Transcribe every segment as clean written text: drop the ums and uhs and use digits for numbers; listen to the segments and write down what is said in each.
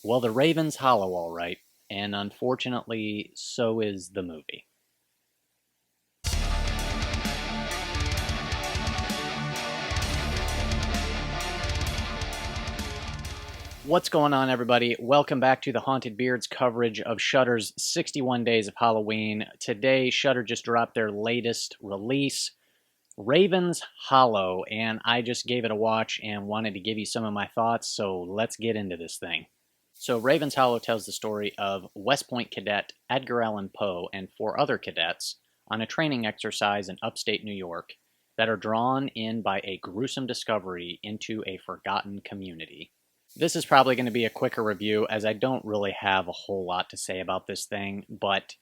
Well, the Raven's hollow, all right, and unfortunately, so is the movie. What's going on, everybody? Welcome back to the Haunted Beards coverage of Shudder's 61 Days of Halloween. Today, Shudder just dropped their latest release, Raven's Hollow, and I just gave it a watch and wanted to give you some of my thoughts, so let's get into this thing. So, Raven's Hollow tells the story of West Point cadet Edgar Allan Poe and four other cadets on a training exercise in upstate New York that are drawn in by a gruesome discovery into a forgotten community. This is probably going to be a quicker review as I don't really have a whole lot to say about this thing, but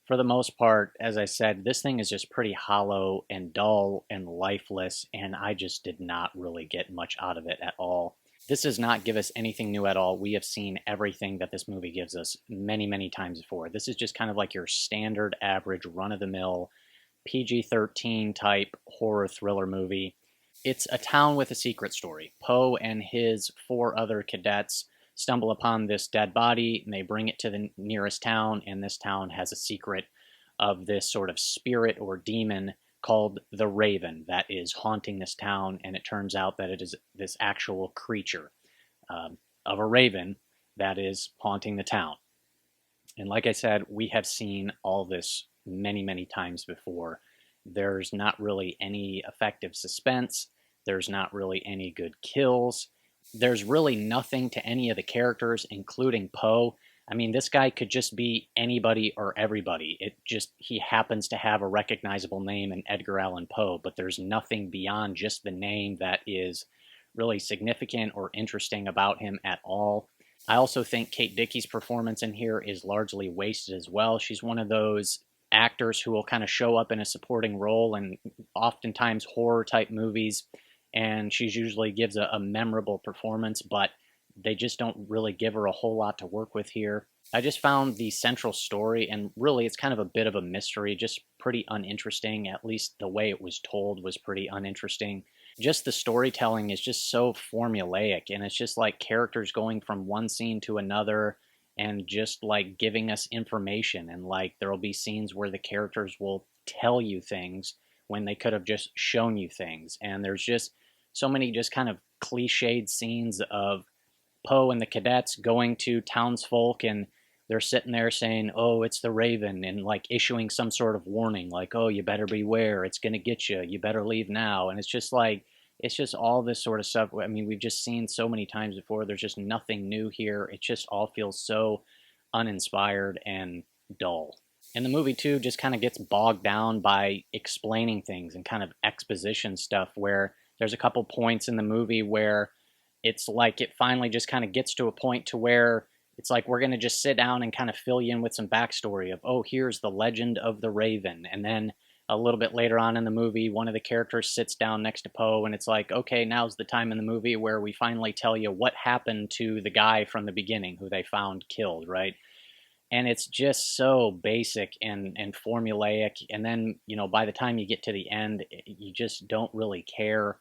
for the most part, as I said, this thing is just pretty hollow and dull and lifeless, and I just did not really get much out of it at all. This does not give us anything new at all. We have seen everything that this movie gives us many, many times before. This is just kind of like your standard average run-of-the-mill PG-13 type horror thriller movie. It's a town with a secret story. Poe and his four other cadets stumble upon this dead body, and they bring it to the nearest town, and this town has a secret of this sort of spirit or demon called the Raven that is haunting this town, and it turns out that it is this actual creature of a raven that is haunting the town. And like I said, we have seen all this many, many times before. There's not really any effective suspense. There's not really any good kills. There's really nothing to any of the characters, including Poe. I mean, this guy could just be anybody or everybody. He happens to have a recognizable name in Edgar Allan Poe, but there's nothing beyond just the name that is really significant or interesting about him at all. I also think Kate Dickie's performance in here is largely wasted as well. She's one of those actors who will kind of show up in a supporting role in oftentimes horror type movies, and she usually gives a memorable performance, but they just don't really give her a whole lot to work with here. I just found the central story, and really it's kind of a bit of a mystery, just pretty uninteresting. At least the way it was told was pretty uninteresting. Just the storytelling is just so formulaic, and it's just like characters going from one scene to another and just like giving us information. And like there'll be scenes where the characters will tell you things when they could have just shown you things. And there's just so many just kind of cliched scenes of Poe and the cadets going to townsfolk, and they're sitting there saying, "Oh, it's the Raven," and like issuing some sort of warning, like, "Oh, you better beware. It's going to get you. You better leave now." And it's just like, it's just all this sort of stuff. I mean, we've just seen so many times before. There's just nothing new here. It just all feels so uninspired and dull. And the movie, too, just kind of gets bogged down by explaining things and kind of exposition stuff, where there's a couple points in the movie where it's like it finally just kind of gets to a point to where it's like we're going to just sit down and kind of fill you in with some backstory of, oh, here's the legend of the Raven. And then a little bit later on in the movie, one of the characters sits down next to Poe, and it's like, okay, now's the time in the movie where we finally tell you what happened to the guy from the beginning who they found killed, right? And it's just so basic and formulaic. And then, you know, by the time you get to the end, you just don't really care.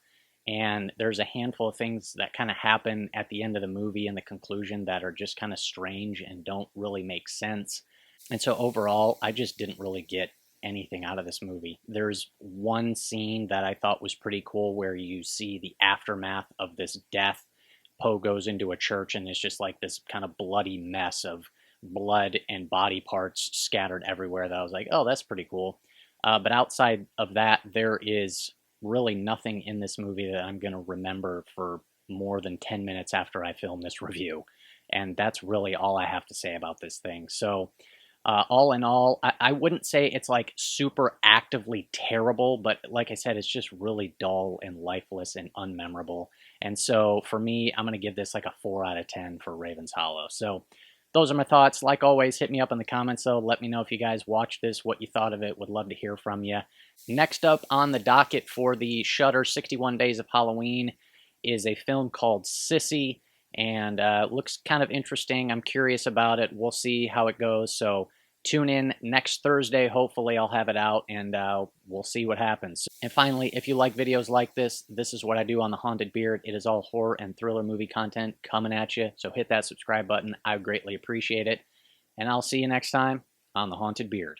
And there's a handful of things that kind of happen at the end of the movie and the conclusion that are just kind of strange and don't really make sense. And so overall, I just didn't really get anything out of this movie. There's one scene that I thought was pretty cool where you see the aftermath of this death. Poe goes into a church, and it's just like this kind of bloody mess of blood and body parts scattered everywhere that I was like, oh, that's pretty cool. But outside of that, there is really nothing in this movie that I'm going to remember for more than 10 minutes after I film this review. And that's really all I have to say about this thing. So, all in all, I wouldn't say it's like super actively terrible, but like I said, it's just really dull and lifeless and unmemorable. And so for me, I'm going to give this like a 4 out of 10 for Raven's Hollow. So those are my thoughts. Like always, hit me up in the comments, though. Let me know if you guys watched this, what you thought of it. Would love to hear from you. Next up on the docket for the Shudder 61 Days of Halloween is a film called Sissy, and looks kind of interesting. I'm curious about it. We'll see how it goes. So Tune in next Thursday. Hopefully I'll have it out, and we'll see what happens. And finally, if you like videos like this, this is what I do on The Haunted Beard. It is all horror and thriller movie content coming at you, so hit that subscribe button. I would greatly appreciate it. And I'll see you next time on The Haunted Beard.